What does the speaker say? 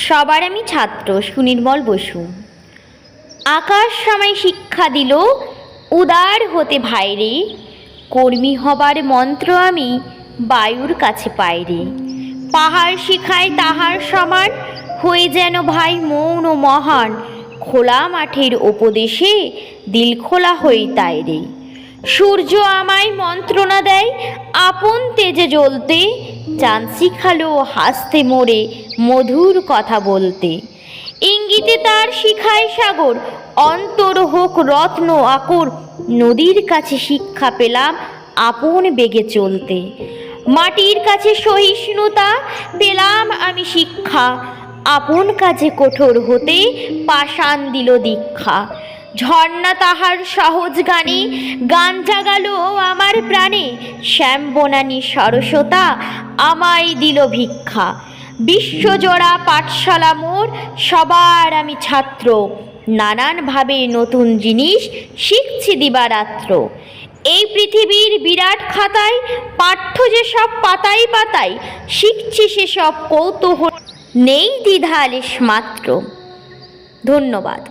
সবার আমি ছাত্র সুনির্মল বসু। আকাশ আমায় শিক্ষা দিল উদার হতে ভাইরে, কর্মী হবার মন্ত্র আমি বায়ুর কাছে পাইরে। পাহাড় শিখায় তাহার সমান, হয়ে যেন ভাই মৌন মহান, খোলা মাঠের উপদেশে দিল খোলা হই তাই রে। সূর্য আমায় মন্ত্রণা দেয় আপন তেজে জ্বলতে, চাঁদ শিখালো হাসতে মোরে মধুর কথা বলতে। ইঙ্গিতে তার শিখায় সাগর, অন্তর হোক রত্ন আকর, নদীর কাছে শিক্ষা পেলাম আপন বেগে চলতে। মাটির কাছে সহিষ্ণুতা পেলাম আমি শিক্ষা, আপন কাজে কঠোর হতে পাষাণ দিল দীক্ষা। ঝর্ণা তাহার সহজ গানে গান জাগালো আমার প্রাণে, শ্যাম বনানী সরসতা আমায় দিল ভিক্ষা। বিশ্বজোড়া পাঠশালা মোর, সবার আমি ছাত্র, নানানভাবে নতুন জিনিস শিখছি দিবারাত্র। এই পৃথিবীর বিরাট খাতায় পাঠ্য যেসব পাতায় পাতায়, শিখছি সেসব কৌতূহল, নেই দ্বিধা লেশ মাত্র। ধন্যবাদ।